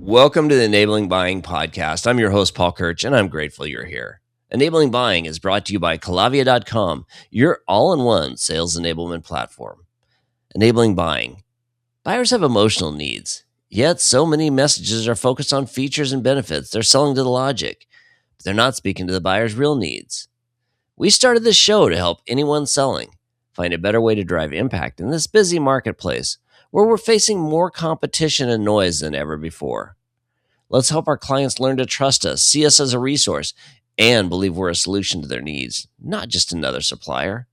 Welcome to the Enabling Buying Podcast. I'm your host, Paul Kirch, and I'm grateful you're here. Enabling Buying is brought to you by Collavia.com, your all-in-one sales enablement platform. Enabling Buying. Buyers have emotional needs, yet so many messages are focused on features and benefits. They're selling to the logic, but they're not speaking to the buyer's real needs. We started this show to help anyone selling find a better way to drive impact in this busy marketplace where we're facing more competition and noise than ever before. Let's help our clients learn to trust us, see us as a resource, and believe we're a solution to their needs, not just another supplier.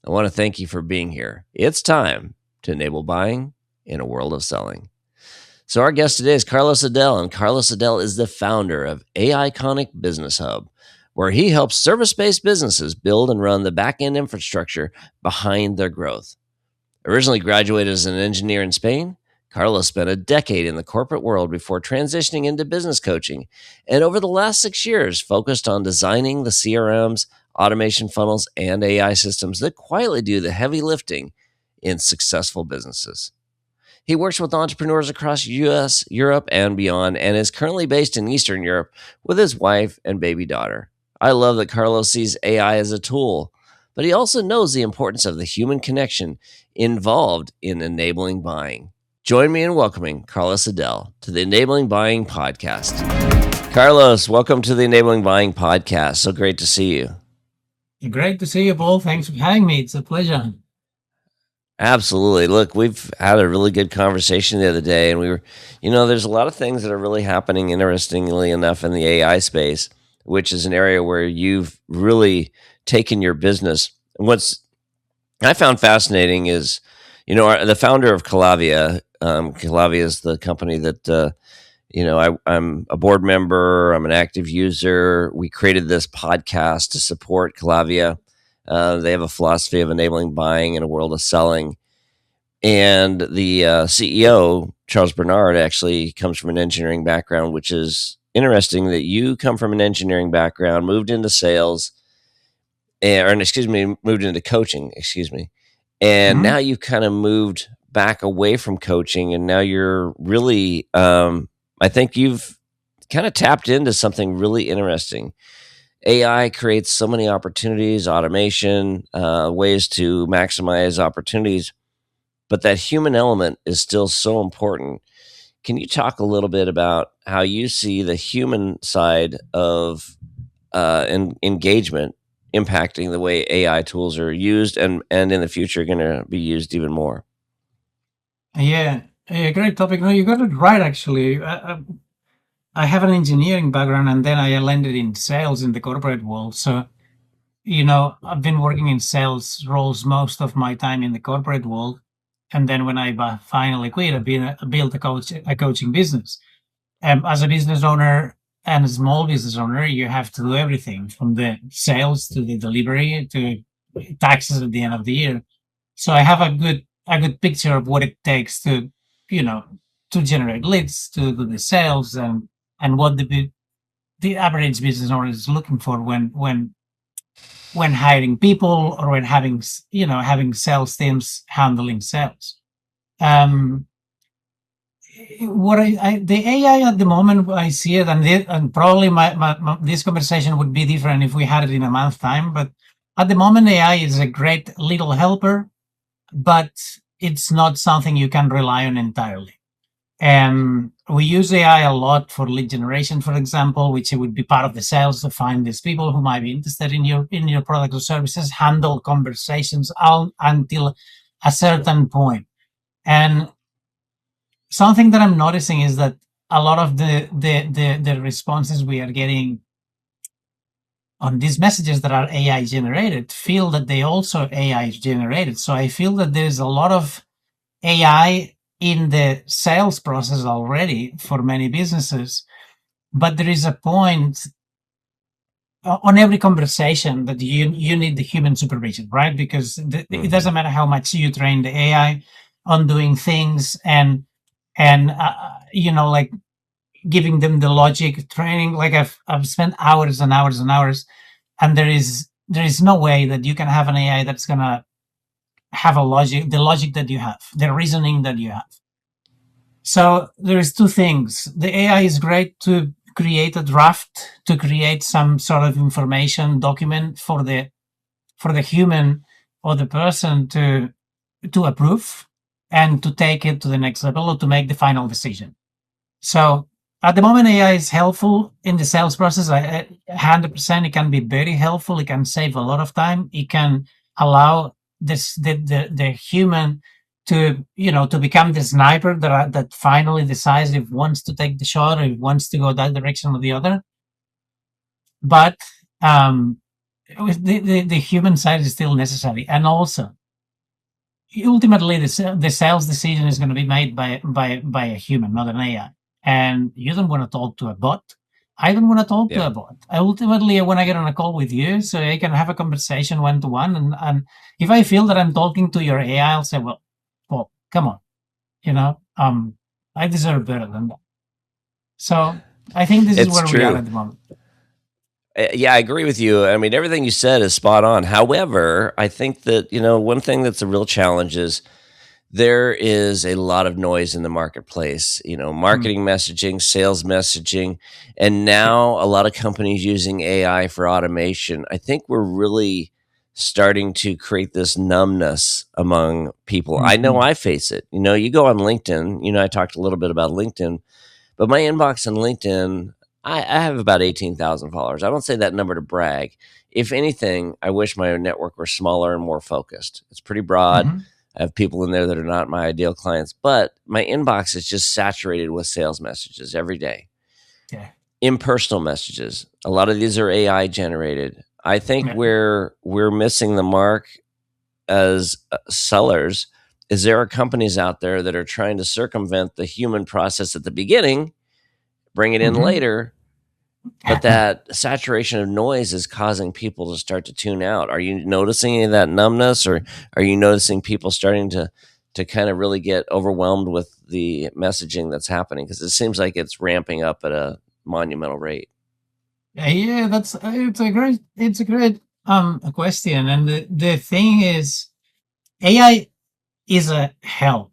I want to thank you for being here. It's time to enable buying in a world of selling. So our guest today is Carlos Adell, and Carlos Adell is the founder of Iconic Business Hub, where he helps service-based businesses build and run the back-end infrastructure behind their growth. Originally graduated as an engineer in Spain, Carlos spent a decade in the corporate world before transitioning into business coaching, and over the last 6 years focused on designing the CRMs, automation funnels, and AI systems that quietly do the heavy lifting in successful businesses. He works with entrepreneurs across US, Europe, and beyond, and is currently based in Eastern Europe with his wife and baby daughter. I love that Carlos sees AI as a tool, but he also knows the importance of the human connection involved in enabling buying. Join me in welcoming Carlos Adell to the Enabling Buying Podcast. Carlos, welcome to the Enabling Buying Podcast. So great to see you. Great to see you, Paul. Thanks for having me. It's a pleasure. Absolutely. Look, we've had a really good conversation the other day, and there's a lot of things that are really happening, interestingly enough, in the AI space, which is an area where you've really taken your business. And what's I found fascinating is, the founder of Collavia. Collavia is the company that, I'm a board member. I'm an active user. We created this podcast to support Collavia. They have a philosophy of enabling buying in a world of selling. And the CEO, Charles Bernard, actually comes from an engineering background, which is interesting that you come from an engineering background, moved into sales, moved into coaching, and now you've kind of moved back away from coaching, and now you're really, I think you've kind of tapped into something really interesting. AI creates so many opportunities, automation, ways to maximize opportunities, but that human element is still so important. Can you talk a little bit about how you see the human side of engagement impacting the way AI tools are used and in the future going to be used even more? Yeah, great topic. No, you got it right, actually. I have an engineering background, and then I landed in sales in the corporate world. So, I've been working in sales roles most of my time in the corporate world. And then when I finally quit, I built a coaching business. As a business owner and a small business owner, you have to do everything from the sales to the delivery to taxes at the end of the year. So I have a good picture of what it takes to, to generate leads, to do the sales, and what the average business owner is looking for when hiring people, or when having sales teams handling sales. What the AI at the moment, I see it, and probably this conversation would be different if we had it in a month's time. But at the moment, AI is a great little helper, but it's not something you can rely on entirely. And we use AI a lot for lead generation, for example, which it would be part of the sales to find these people who might be interested in your product or services, handle conversations until a certain point. And something that I'm noticing is that a lot of the responses we are getting on these messages that are AI generated feel that they also AI generated. So I feel that there's a lot of AI in the sales process already for many businesses, but there is a point on every conversation that you need the human supervision, right? Because it doesn't matter how much you train the AI on doing things and like giving them the logic training. Like I've spent hours and hours and hours, and there is no way that you can have an AI that's gonna have the logic that you have, the reasoning that you have. So there is two things. The AI is great to create a draft, to create some sort of information document for the human or the person to approve and to take it to the next level or to make the final decision. So at the moment, AI is helpful in the sales process. 100%, it can be very helpful. It can save a lot of time. It can allow the human to to become the sniper that finally decides if wants to take the shot or if wants to go that direction or the other. But um, the human side is still necessary, and also ultimately the sales decision is going to be made by a human, not an AI. And you don't want to talk to a bot. I don't want to talk to Yeah. a bot. Ultimately, I want to get on a call with you so I can have a conversation one to one. And if I feel that I'm talking to your AI, I'll say, well, come on, I deserve better than that. So I think this is It's where we are true. at the moment. Yeah, I agree with you. I mean, everything you said is spot on. However, I think that, one thing that's a real challenge is there is a lot of noise in the marketplace, Mm, marketing messaging, sales messaging, and yeah, now a lot of companies using AI for automation. I think we're really starting to create this numbness among people. I know mhm, I face it. You go on LinkedIn, I talked a little bit about LinkedIn, but my inbox on LinkedIn, I have about 18,000 followers. I don't say that number to brag. If anything, I wish my network were smaller and more focused. It's pretty broad. mhm, I have people in there that are not my ideal clients, but my inbox is just saturated with sales messages every day. yeah, Impersonal messages. A lot of these are AI generated. I think yeah, where we're missing the mark as sellers is there are companies out there that are trying to circumvent the human process at the beginning, bring it in mhm. later, but that saturation of noise is causing people to start to tune out. Are you noticing any of that numbness, or are you noticing people starting to kind of really get overwhelmed with the messaging that's happening? Because it seems like it's ramping up at a monumental rate. Yeah, that's it's a great question. And the thing is, AI is a help,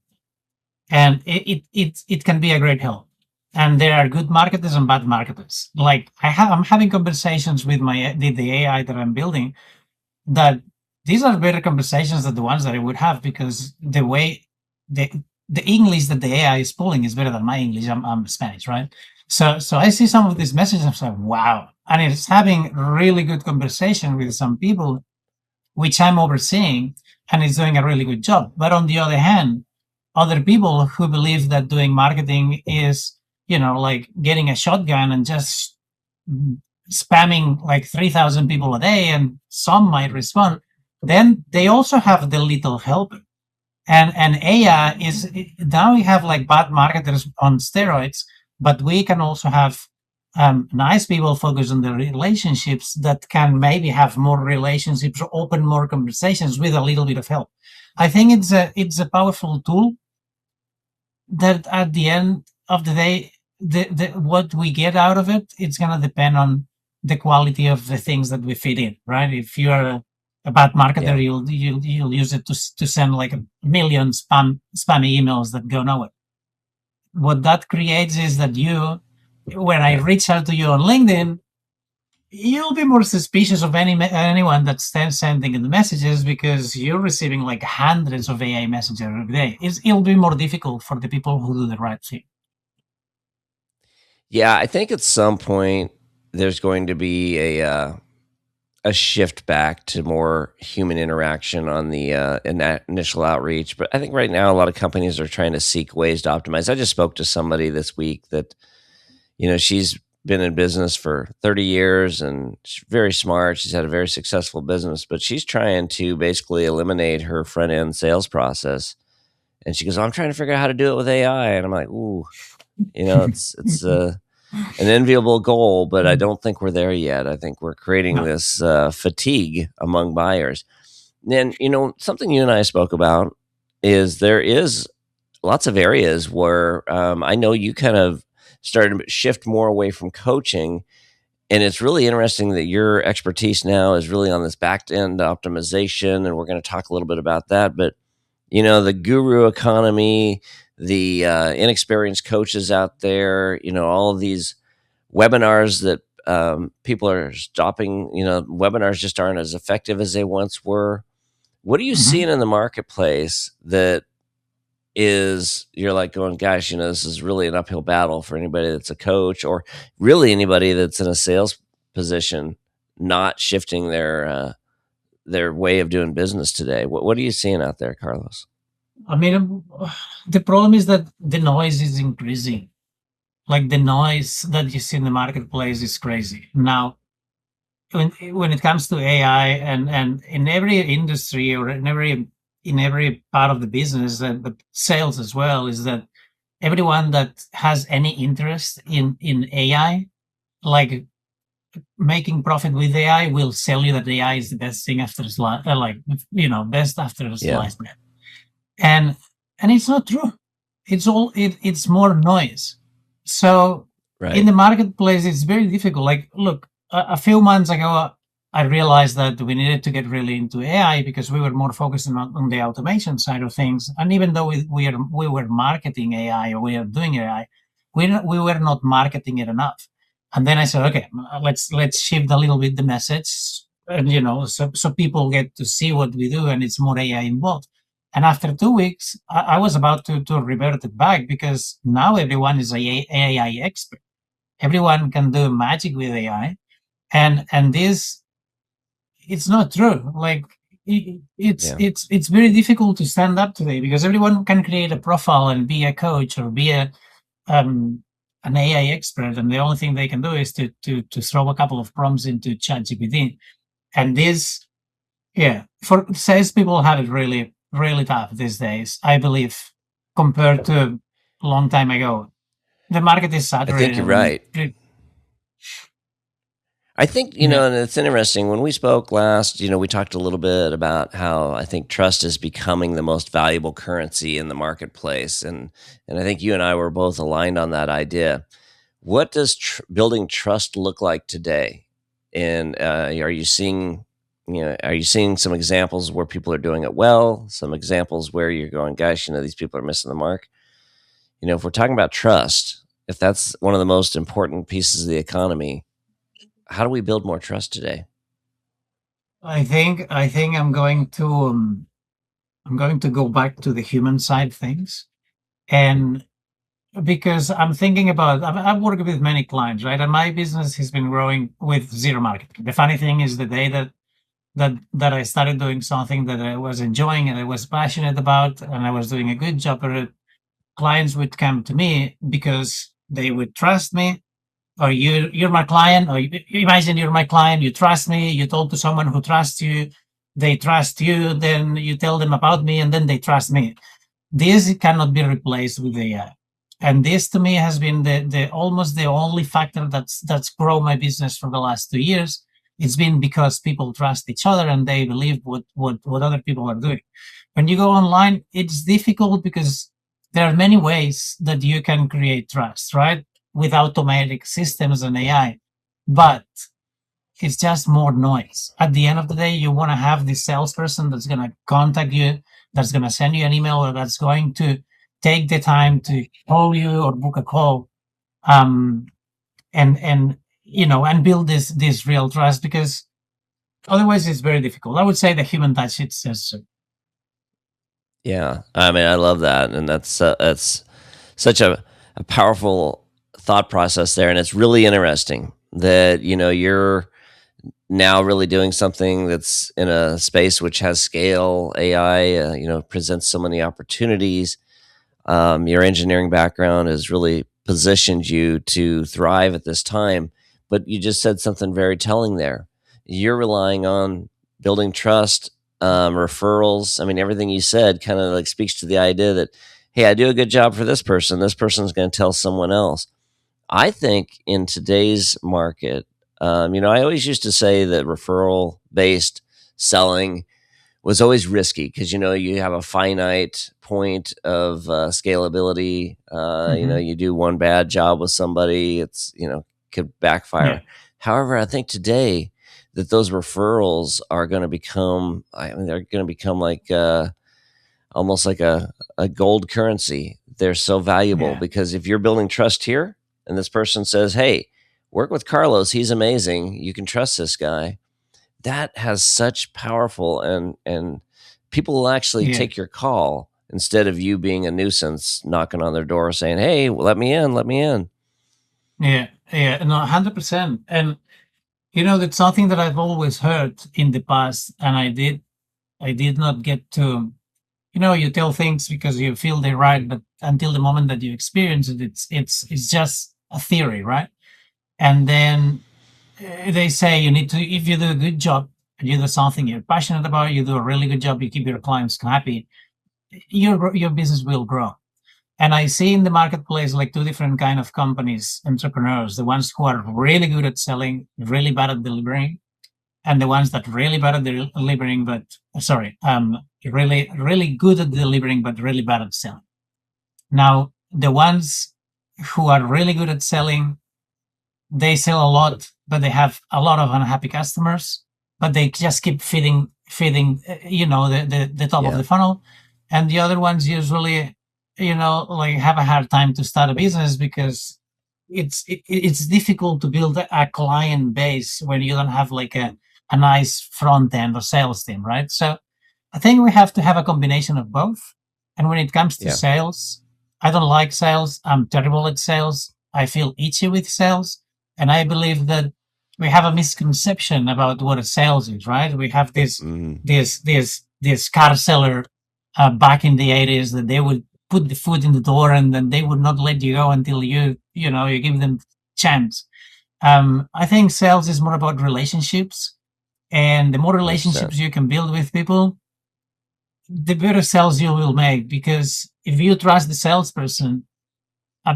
and it can be a great help. And there are good marketers and bad marketers. Like I'm having conversations with the AI that I'm building, that these are better conversations than the ones that I would have, because the way the the English that the AI is pulling is better than my English. I'm Spanish, right? So I see some of these messages. I'm like, wow, and it's having really good conversation with some people, which I'm overseeing, and it's doing a really good job. But on the other hand, other people who believe that doing marketing is, like getting a shotgun and just spamming like 3,000 people a day, and some might respond, then they also have the little help. And AI is, now we have like bad marketers on steroids, but we can also have nice people focused on the relationships that can maybe have more relationships or open more conversations with a little bit of help. I think it's a powerful tool that at the end of the day, the what we get out of it, it's gonna depend on the quality of the things that we feed in, right? If you're a bad Yeah, marketer, you'll use it to send like a million spammy emails that go nowhere. What that creates is that when I yeah. reach out to you on LinkedIn, you'll be more suspicious of anyone that's sending in the messages, because you're receiving like hundreds of AI messages every day. It'll be more difficult for the people who do the right thing. Yeah, I think at some point there's going to be a shift back to more human interaction on the in that initial outreach. But I think right now a lot of companies are trying to seek ways to optimize. I just spoke to somebody this week that she's been in business for 30 years and she's very smart. She's had a very successful business, but she's trying to basically eliminate her front end sales process. And she goes, "I'm trying to figure out how to do it with AI." And I'm like, "Ooh, it's an enviable goal, but I don't think we're there yet. I think we're creating No. this fatigue among buyers." And something you and I spoke about is there is lots of areas where I know you kind of started to shift more away from coaching, and it's really interesting that your expertise now is really on this back end optimization, and we're going to talk a little bit about that. But the guru economy, the inexperienced coaches out there, all of these webinars that people are stopping, webinars just aren't as effective as they once were. What are you Mhm. seeing in the marketplace that is you're like going, gosh, this is really an uphill battle for anybody that's a coach or really anybody that's in a sales position, not shifting their way of doing business today? What are you seeing out there, Carlos? I mean, the problem is that the noise is increasing. Like the noise that you see in the marketplace is crazy. Now, when it comes to AI and in every industry or in every part of the business and the sales as well, is that everyone that has any interest in AI, like making profit with AI, will sell you that AI is the best thing after best after Yeah, sliced bread. And it's not true. It's more noise. So in right. the marketplace, it's very difficult. Like, look, a few months ago, I realized that we needed to get really into AI because we were more focused on the automation side of things. And even though we were marketing AI or we are doing AI, we were not marketing it enough. And then I said, okay, let's shift a little bit the message, and so people get to see what we do, and it's more AI involved. And after 2 weeks, I was about to revert it back because now everyone is a AI expert. Everyone can do magic with AI, and this, it's not true. Like, Yeah. it's very difficult to stand up today because everyone can create a profile and be a coach or be um, an AI expert, and the only thing they can do is to throw a couple of prompts into ChatGPT. And this, yeah, for salespeople have it really, really tough these days, I believe, compared to a long time ago. The market is I think saturated you're and right. I think, yeah. and it's interesting. When we spoke last, we talked a little bit about how I think trust is becoming the most valuable currency in the marketplace. And I think you and I were both aligned on that idea. What does building trust look like today? And are you seeing some examples where people are doing it well? Some examples where you're going, gosh, these people are missing the mark. If we're talking about trust, if that's one of the most important pieces of the economy, how do we build more trust today? I think I'm going to go back to the human side things, and because I'm thinking about, I've worked with many clients, right? And my business has been growing with zero marketing. The funny thing is, the day that I started doing something that I was enjoying and I was passionate about, and I was doing a good job at it, clients would come to me because they would trust me. Or you're my client, or imagine you're my client, you trust me, you told to someone who trusts you, they trust you, then you tell them about me, and then they trust me. This cannot be replaced with AI. And this to me has been the almost the only factor that's grown my business for the last 2 years. It's been because people trust each other and they believe what other people are doing. When you go online, it's difficult because there are many ways that you can create trust, right? With automatic systems and AI. But it's just more noise. At the end of the day, you want to have this salesperson that's going to contact you, that's going to send you an email, or that's going to take the time to call you or book a call, um, and build this real trust, because otherwise it's very difficult. I would say the human touch, it's just Yeah, I mean, I love that, and that's such a powerful thought process there, and it's really interesting that you're now really doing something that's in a space which has scale. AI, presents so many opportunities. Your engineering background has really positioned you to thrive at this time. But you just said something very telling there. You're relying on building trust, referrals. I mean, everything you said kind of like speaks to the idea that, hey, I do a good job for this person. This person's going to tell someone else. I think in today's market, I always used to say that referral based selling was always risky because you have a finite point of scalability. mhm. You do one bad job with somebody, it's could Yeah, backfire. However, I think today that those referrals are going to become, I mean, they're going to become like almost like a gold currency they're so valuable, because if you're building trust here and this person says, hey, work with Carlos, he's amazing, you can trust this guy, that has such powerful, and people will actually take your call instead of you being a nuisance knocking on their door saying, hey, let me in, let me in. No, 100%. And that's something that I've always heard in the past, and I did not get to. You tell things because you feel they're right, but until the moment that you experience it, it's just a theory, right? And then they say you need to, if you do a good job and you do something you're passionate about, you do a really good job, you keep your clients happy, your business will grow. And I see in the marketplace like two different kind of companies, entrepreneurs, the ones who are really good at selling, really bad at delivering, and the ones that really bad at delivering, but really, really good at delivering, but really bad at selling. Now, the ones who are really good at selling, they sell a lot, but they have a lot of unhappy customers, but they just keep feeding, the top of the funnel. And the other ones usually, like have a hard time to start a business because it's difficult to build a client base when you don't have like a nice front end or sales team, right? So I think we have to have a combination of both. And when it comes to sales, I don't like sales. I'm terrible at sales. I feel itchy with sales. And I believe that we have a misconception about what a sales is, right? We have this car seller back in the 80s that they would put the foot in the door and then they would not let you go until you give them chance. I think sales is more about relationships, and the more relationships you can build with people, the better sales you will make. Because if you trust the salesperson,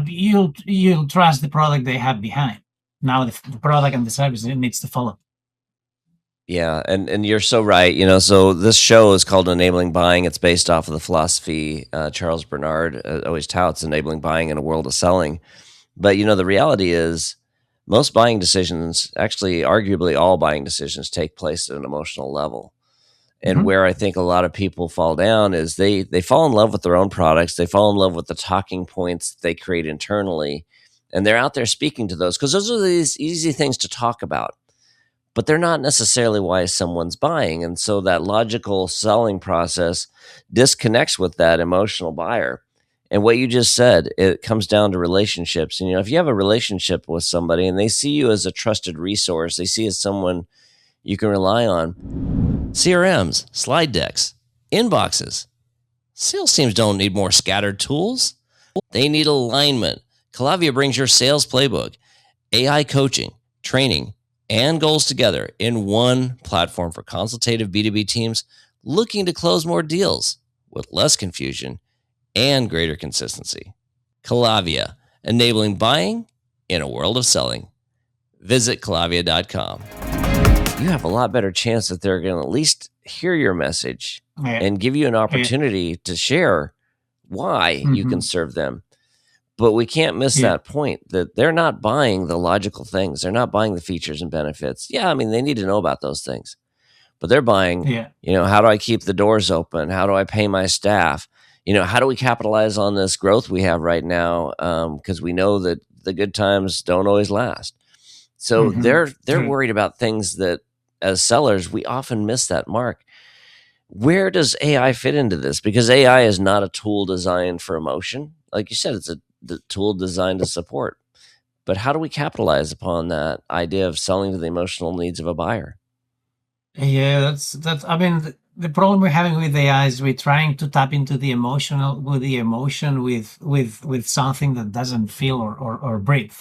you'll trust the product they have behind. Now the product and the service, it needs to follow. Yeah, and you're so right. So this show is called Enabling Buying. It's based off of the philosophy Charles Bernard always touts, enabling buying in a world of selling. But the reality is most buying decisions, actually arguably all buying decisions, take place at an emotional level. And where I think a lot of people fall down is they fall in love with their own products. They fall in love with the talking points they create internally. And they're out there speaking to those because those are these easy things to talk about. But they're not necessarily why someone's buying. And so that logical selling process disconnects with that emotional buyer. And what you just said, it comes down to relationships. And, if you have a relationship with somebody and they see you as a trusted resource, they see you as someone you can rely on. CRMs, slide decks, inboxes. Sales teams don't need more scattered tools. They need alignment. Collavia brings your sales playbook, AI coaching, training, and goals together in one platform for consultative B2B teams looking to close more deals with less confusion and greater consistency. Collavia, enabling buying in a world of selling. Visit Collavia.com. You have a lot better chance that they're going to at least hear your message and give you an opportunity to share why you can serve them. But we can't miss that point that they're not buying the logical things. They're not buying the features and benefits. Yeah, I mean, they need to know about those things. But they're buying, how do I keep the doors open? How do I pay my staff? How do we capitalize on this growth we have right now? Because we know that the good times don't always last. So they're worried about things that, as sellers, we often miss that mark. Where does AI fit into this? Because AI is not a tool designed for emotion. Like you said, it's the tool designed to support. But how do we capitalize upon that idea of selling to the emotional needs of a buyer? Yeah, that's. I mean, the problem we're having with AI is we're trying to tap into the emotion with something that doesn't feel or breathe,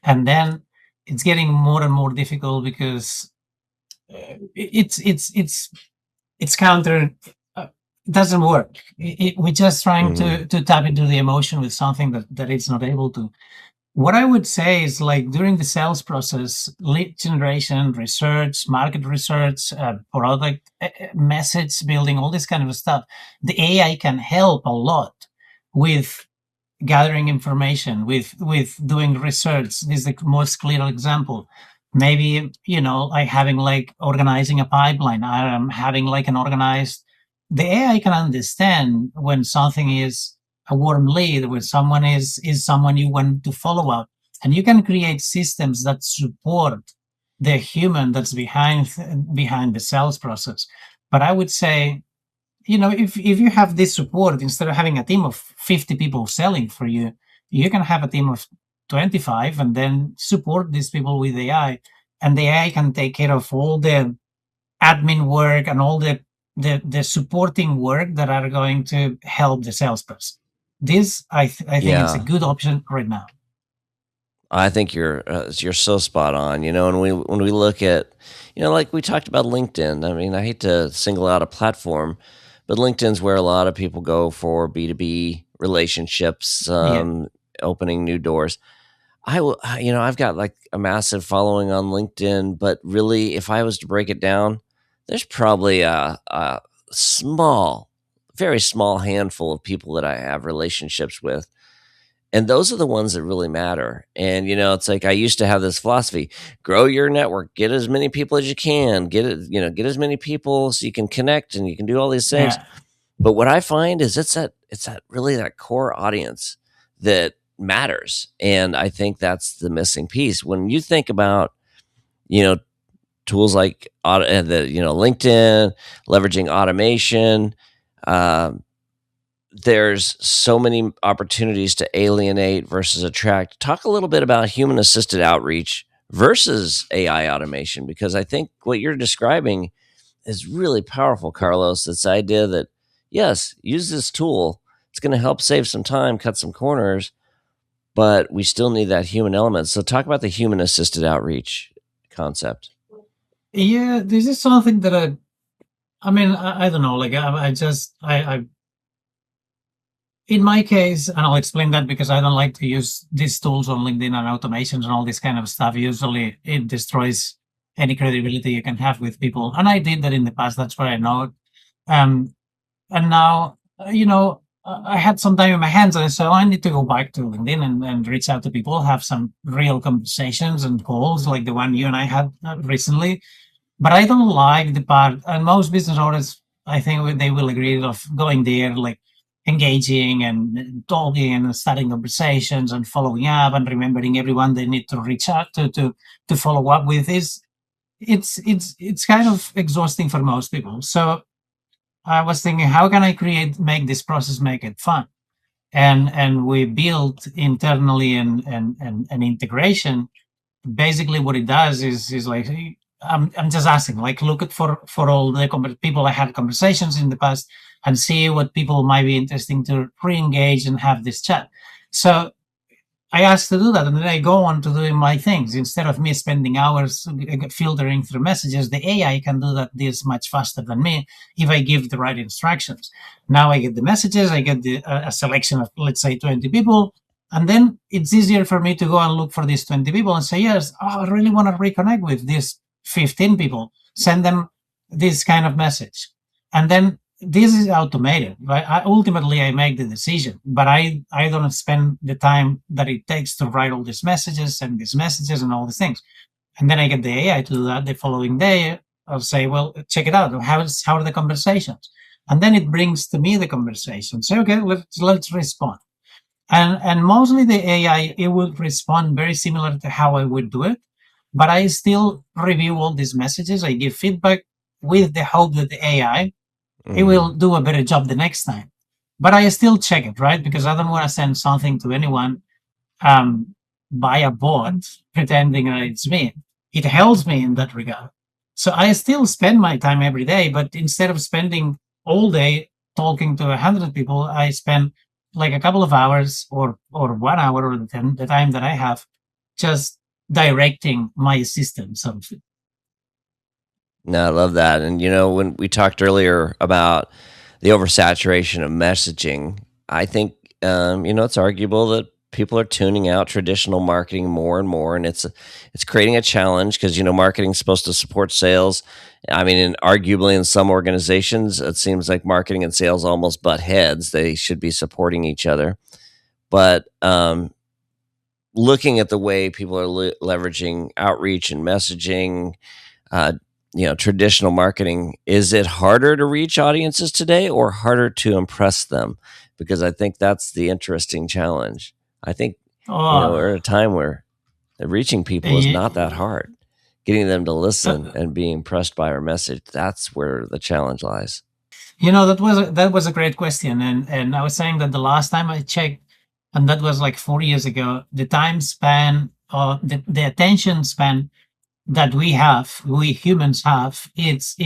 and then it's getting more and more difficult because it's counter. It doesn't work. We're just trying to tap into the emotion with something that it's not able to. What I would say is, like, during the sales process, lead generation, research, market research, product message building, all this kind of stuff, the AI can help a lot with gathering information, with doing research. This is the most clear example. Maybe, like having like organizing a pipeline, having like an organized, the AI can understand when something is a warm lead where someone is someone you want to follow up, and you can create systems that support the human that's behind the sales process. But I would say, if you have this support, instead of having a team of 50 people selling for you, you can have a team of 25 and then support these people with AI, and the AI can take care of all the admin work and all the supporting work that are going to help the salesperson. This I think it's a Yeah. good option right now. I think you're so spot on. And when we look at, like we talked about LinkedIn. I mean, I hate to single out a platform, but LinkedIn's where a lot of people go for B2B relationships, Yeah, opening new doors. I've got like a massive following on LinkedIn, but really, if I was to break it down, there's probably a small, very small handful of people that I have relationships with, and those are the ones that really matter. And it's like I used to have this philosophy: grow your network, get as many people as you can, get as many people so you can connect and you can do all these things. yeah, But what I find is it's that really that core audience that matters, and I think that's the missing piece when you think about you know tools like LinkedIn, leveraging automation. Um, there's so many opportunities to alienate versus attract. Talk a little bit about human assisted outreach versus AI automation, because I think what you're describing is really powerful, Carlos. This idea that, yes, use this tool, it's going to help save some time, cut some corners, but we still need that human element. So, talk about the human assisted outreach concept. yeah. This is something that I mean, I don't know. Like I just I in my case, and I'll explain that because I don't like to use these tools on LinkedIn and automations and all this kind of stuff. Usually, it destroys any credibility you can have with people. And I did that in the past. That's why I know it. Um, and now, I had some time in my hands, and so I need to go back to LinkedIn and reach out to people, have some real conversations and calls like the one you and I had recently. But I don't like the part, and most business owners, I think they will agree, of going there, like engaging and talking and starting conversations and following up and remembering everyone they need to reach out to follow up with. Is it's kind of exhausting for most people. So I was thinking, how can I make this process, make it fun? And we built internally an integration. Basically what it does is like, I'm just asking, like, look at for all the people I had conversations in the past and see what people might be interesting to re-engage and have this chat. So I asked to do that, and then I go on to doing my things. Instead of me spending hours filtering through messages, the AI can do that this much faster than me if I give the right instructions. Now I get the messages, I get a selection of, let's say, 20 people, and then it's easier for me to go and look for these 20 people and say, yes, I really want to reconnect with these 15 people, send them this kind of message. And then this is automated, right? Ultimately, I make the decision, but I don't spend the time that it takes to write all these messages, send these messages, and all these things. And then I get the AI to do that the following day. I'll say, well, check it out. How are the conversations? And then it brings to me the conversation. Say, okay, let's respond. And mostly the AI, it will respond very similar to how I would do it, but I still review all these messages. I give feedback with the hope that the AI, it will Mhm. do a better job the next time. But I still check it, right? Because I don't want to send something to anyone um, by a bot pretending that it's me. It helps me in that regard. So I still spend my time every day, but instead of spending all day talking to 100 people, I spend like a couple of hours or 1 hour or the time that I have just directing my system. So No, I love that. And when we talked earlier about the oversaturation of messaging, I think it's arguable that people are tuning out traditional marketing more and more, and it's creating a challenge because marketing's supposed to support sales. I mean, and arguably in some organizations, it seems like marketing and sales almost butt heads. They should be supporting each other, but looking at the way people are leveraging outreach and messaging. traditional marketing, is it harder to reach audiences today or harder to impress them? Because I think that's the interesting challenge. I think, we're at Oh, a time where reaching people is not that hard. Getting them to listen uh, and being impressed by our message, that's where the challenge lies. that was a great question, and I was saying that the last time I checked, and that was like 4 years ago, the time span, the attention span that we humans have, it's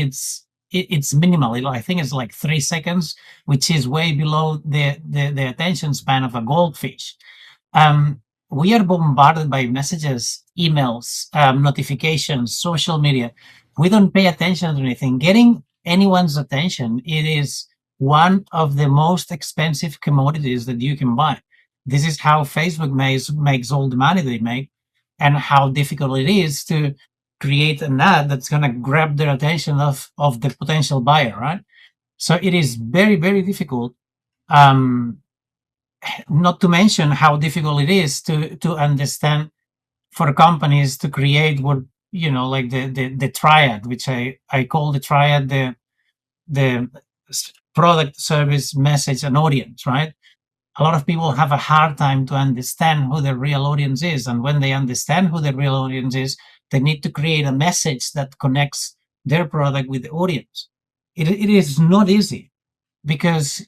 minimal. I think it's like 3 seconds, which is way below the attention span of a goldfish. um, we are bombarded by messages, emails, notifications, social media. We don't pay attention to anything. Getting anyone's attention, it is one of the most expensive commodities that you can buy. This is how Facebook makes all the money they make, and how difficult it is to create an ad that's going to grab their attention of the potential buyer, right? So it is very, very difficult. Um, Not to mention how difficult it is to understand for companies to create what, like the triad, which I call the triad, the product, service, message, and audience, right? A lot of people have a hard time to understand who their real audience is, and when they understand who their real audience is, they need to create a message that connects their product with the audience. It is not easy, because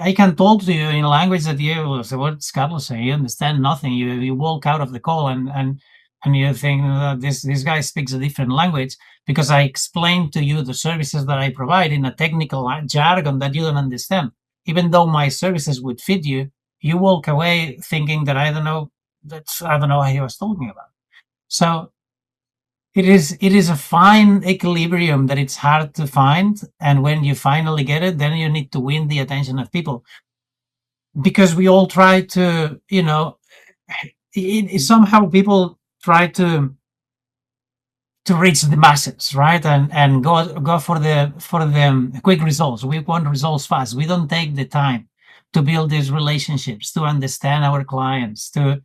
I can talk to you in a language that you say, what's Carlos saying? You understand nothing. You walk out of the call, and you think that this guy speaks a different language, because I explained to you the services that I provide in a technical jargon that you don't understand. Even though my services would fit you, you walk away thinking that I don't know what he was talking about. So it is a fine equilibrium that it's hard to find, and when you finally get it, then you need to win the attention of people, because we all try to, somehow people try to reach the masses, right? And go for the quick results. We want results fast. We don't take the time to build these relationships, to understand our clients, to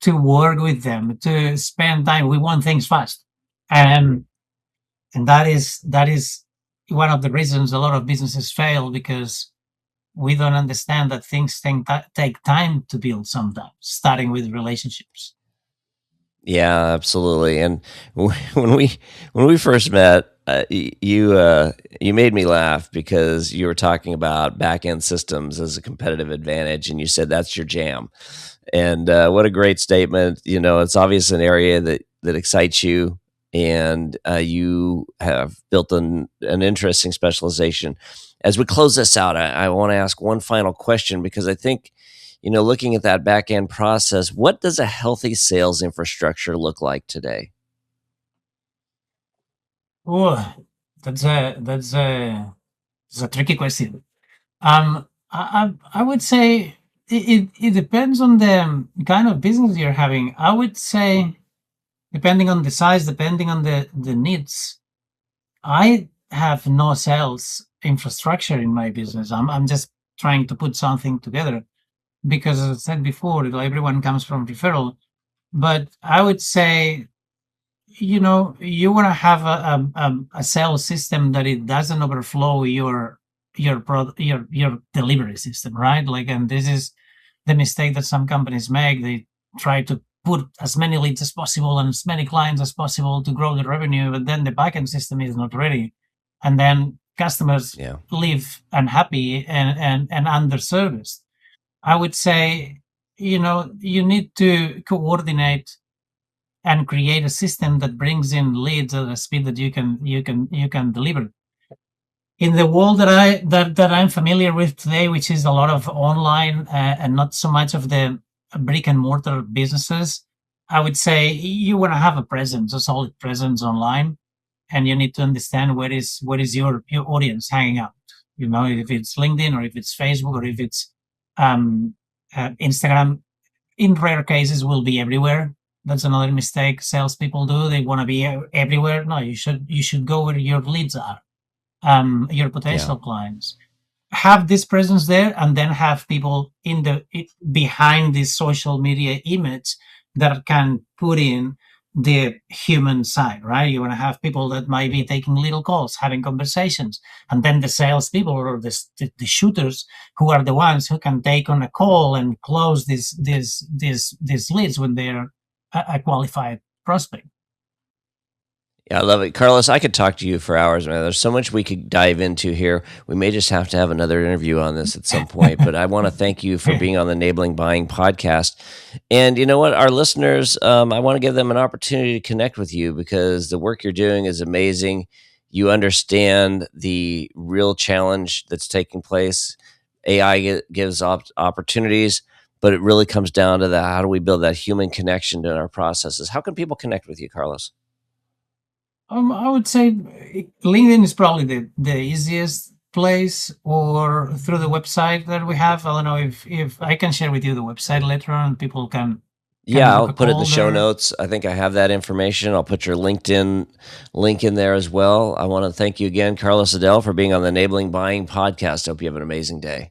work with them, to spend time. We want things fast. And that is one of the reasons a lot of businesses fail, because we don't understand that things take time to build sometimes, starting with relationships. Yeah, absolutely. And when we first met, you made me laugh because you were talking about back end systems as a competitive advantage, and you said that's your jam. And what a great statement! It's obvious an area that excites you, and you have built an interesting specialization. As we close this out, I want to ask one final question, because I think, looking at that back end process, what does a healthy sales infrastructure look like today? Oh, that's a tricky question. I would say it depends on the kind of business you're having. I would say, depending on the size, depending on the needs. I have no sales infrastructure in my business. I'm just trying to put something together, because, as I said before, everyone comes from referral. But I would say, you want to have a sales system that it doesn't overflow your delivery system, right? Like, and this is the mistake that some companies make. They try to put as many leads as possible and as many clients as possible to grow the revenue, but then the backend system is not ready, and then customers Yeah. live unhappy and underserviced. I would say, you need to coordinate and create a system that brings in leads at a speed that you can deliver. In the world that I'm familiar with today, which is a lot of online, and not so much of the brick and mortar businesses, I would say you want to have a presence, a solid presence online, and you need to understand where is your audience hanging out. If it's LinkedIn, or if it's Facebook, or if it's um, Instagram. In rare cases, will be everywhere. That's another mistake salespeople do. They want to be everywhere. No, you should go where your leads are, your Yeah. potential clients. Have this presence there, and then have people behind this social media image that can put in the human side, right? You want to have people that might be taking little calls, having conversations, and then the salespeople or the shooters who are the ones who can take on a call and close these leads when they're a qualified prospect. Yeah, I love it. Carlos, I could talk to you for hours, man. There's so much we could dive into here. We may just have to have another interview on this at some point, but I want to thank you for being on the Enabling Buying podcast. And you know what? Our listeners, I want to give them an opportunity to connect with you because the work you're doing is amazing. You understand the real challenge that's taking place. AI gives opportunities, but it really comes down to that. How do we build that human connection in our processes? How can people connect with you, Carlos? I would say LinkedIn is probably the easiest place, or through the website that we have. I don't know if I can share with you the website later on. People can Yeah, book I'll a put it in the call show there. notes. I think I have that information. I'll put your LinkedIn link in there as well. I want to thank you again, Carlos Adell, for being on the Enabling Buying podcast. Hope you have an amazing day.